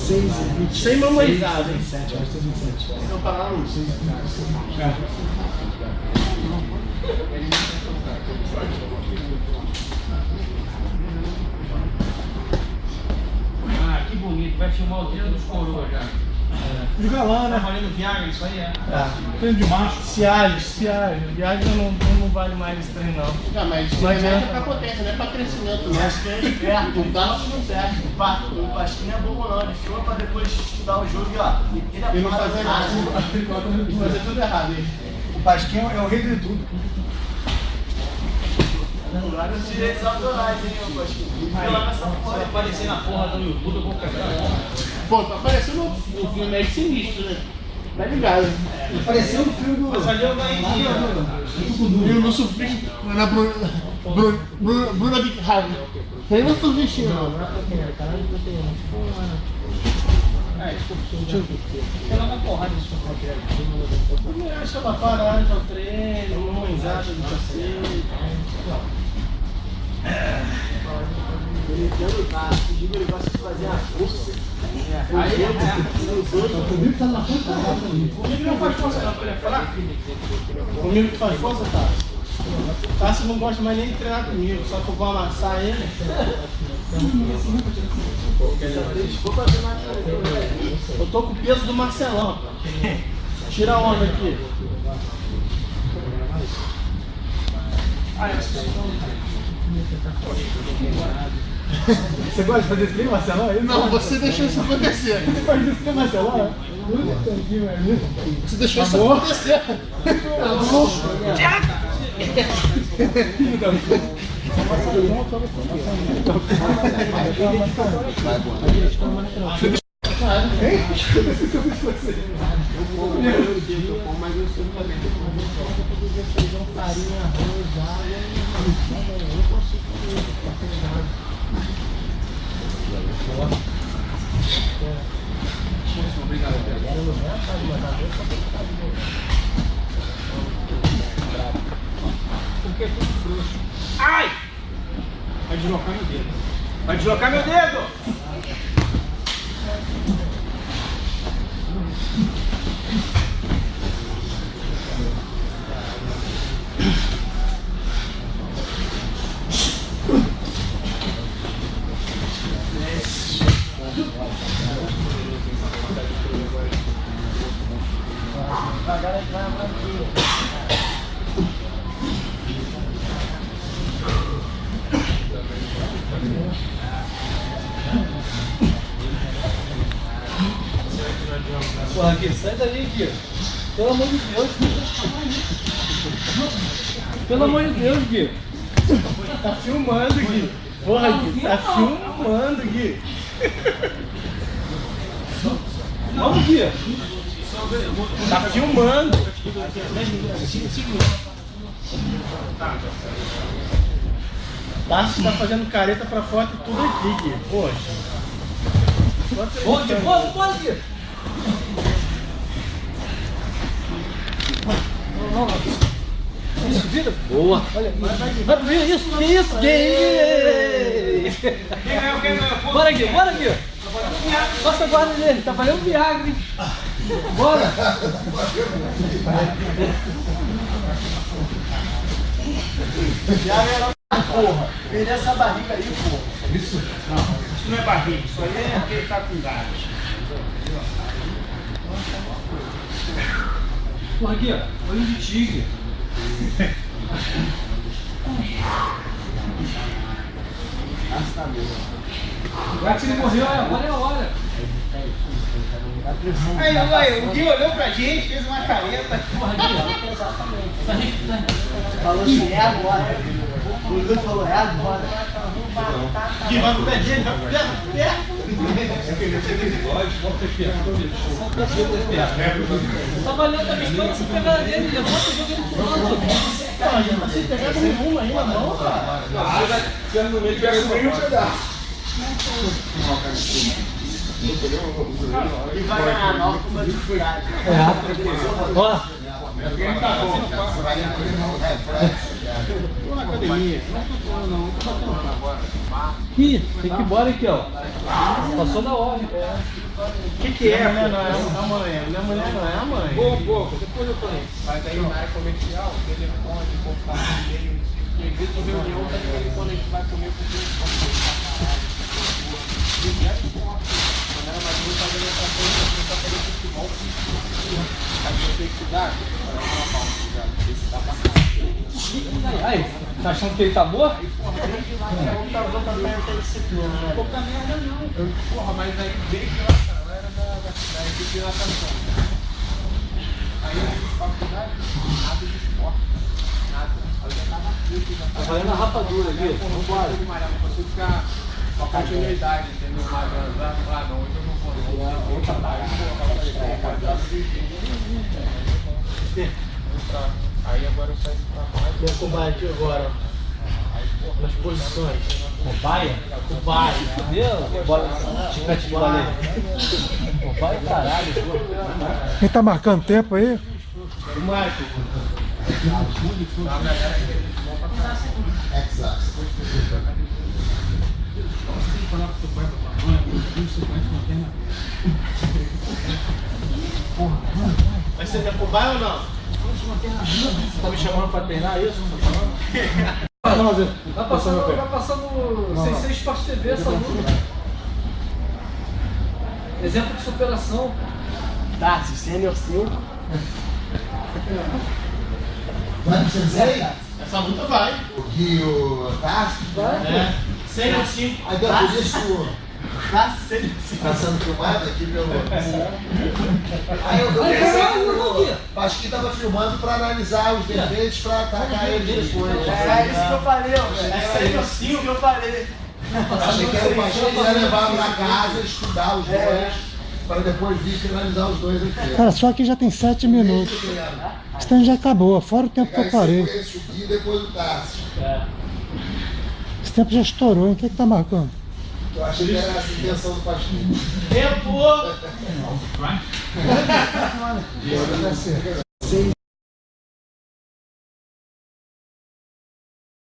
6h27. Sem mamorizado, hein? 27, acho que 27. Então pararam no 6h27. Ah, que bonito. Vai filmar o dia dos coroas já. De galã, né? Tá valendo Viagra, isso aí é. Treino de macho. Viagem não vale mais esse trem, não. Não, mas isso é pra potência, não é pra crescimento, não. Acho que é esperto, o Carlos não serve. O Pasquinho não é bobo, não. Ele filma pra depois estudar o jogo e ó. E não fazer nada. Fazer tudo errado, hein? O Pasquinho é o rei de tudo. Agora os direitos autorais, hein, meu Pasquinho. Aí, se aparecer na porra do YouTube, eu vou quebrar. Pô, tá parecendo um filme meio sinistro, né? Tá ligado? Pareceu um filme do... Mas ali eu ganhei dinheiro. E o Lúcio Fim, na Bruna Big Hard. Tem uma surfistinha, não. Ela vai porrada de Me acha pra parar de treino, uma exata do cacete. Ele gosta de fazer a força. Comigo tá na frente da casa ali. Comigo não faz força, não, ele é fraco. Comigo que faz força, tá? Tássio não gosta mais nem de treinar comigo, só que eu vou amassar ele. Desculpa, eu tô com o peso do Marcelão. Tira a onda aqui. Você gosta de fazer isso aí, Marcelão? Não, você deixou isso acontecer. Você faz isso aí, Marcelão? Você deixou isso acontecer. Porque é tudo frouxo. Ai! Vai deslocar meu dedo. Vai deslocar meu dedo! Porra, Gui, sai daí, Gui. Pelo amor de Deus. Pelo amor de Deus, Gui. Tá filmando, Gui. Porra, Gui, tá filmando, Gui. Vamos, Gui. Tá filmando. Tássio tá fazendo careta pra foto e tudo aqui, Gui. Poxa. Bora, Gui. Isso, vira. Boa. Olha, vai vir isso, que isso, gay. Quem ganhou? Bora, Gui. Nossa, a guarda dele, tá valendo Viagra, hein? Bora. Porra, perder essa barriga aí, porra. Isso não é barriga, isso aí é porque ele tá com gás. Porra, Gui, olho de tigre. Agora que ele morreu, agora é a hora. Aí, o Gui olhou pra gente, fez uma careta. Porra, Gui. Falou assim, é agora. O Luiz falou, é agora. Gui, vai pro pé dele, vai pro pé. Tá valendo a minha se pegar dele, levanta e joga ele pro alto. Não se pegar nenhuma aí na mão, cara. Se no meio tiver um pedaço. E vai ganhar nova com uma dificuldade. Ó. Vou na academia. Não tô batendo agora. Ih, tem que ir embora aqui, ó. Passou da hora. O que é? Mulher não é a mãe. Minha mulher não é a mãe. Um pouco, depois eu falei. Mas aí na área comercial, o telefone, o computador dele, em vez de reunião, tá no telefone, a gente vai comer com o telefone. Quando era mais novo, fazendo essa coisa, a gente tá fazendo futebol. Aí eu tenho que estudar, para uma pausa, esse tá passando. Aí, tá achando que ele tá morto? Pouca merda não. Porra, mas aí bem que eu era da equipe de natação. Aí eu fiz faculdade, nada de esporte, nada. Aí eu já tava puto, já Tá fazendo a rapadura aqui. não gosto de malhar, não consigo ficar com a continuidade, entendeu? Malhando, não, hoje eu não vou, outra praia, aí agora eu saio pra mais. Meu combate agora. Nas posições. Cobaia? Cobaia. Fudeu? Bora. Chiclete de baleia. Cobaia, caralho. Quem tá marcando tempo aí? O Michael. Vai ser minha cobaia ou não? Você tá me chamando pra treinar isso? Vai passando 600 Sport TV essa luta. Exemplo de superação. Tá, se sênior 5. Vai pro Sensei? Essa luta vai. O Gui e o Cássio? É. Sênior 5. Aí depois disso, Sênior 5. tá sendo filmado aqui pelo... Aí eu pensei, acho que tava filmando pra analisar os defeitos pra atacar eles depois. É isso que eu falei, ó. É Sênior 5 que eu falei. Achei que era o pastor que ia levar pra casa, estudar os dois, para depois vir finalizar os dois aqui. Cara, só que já tem 7 minutos. Esse tempo já acabou, fora o tempo que eu parei. Esse o Gui e depois o Cássio. Esse tempo já estourou, hein? O que que tá marcando? Eu achei que era essa a intenção do pastor. Tempo! Vai ser.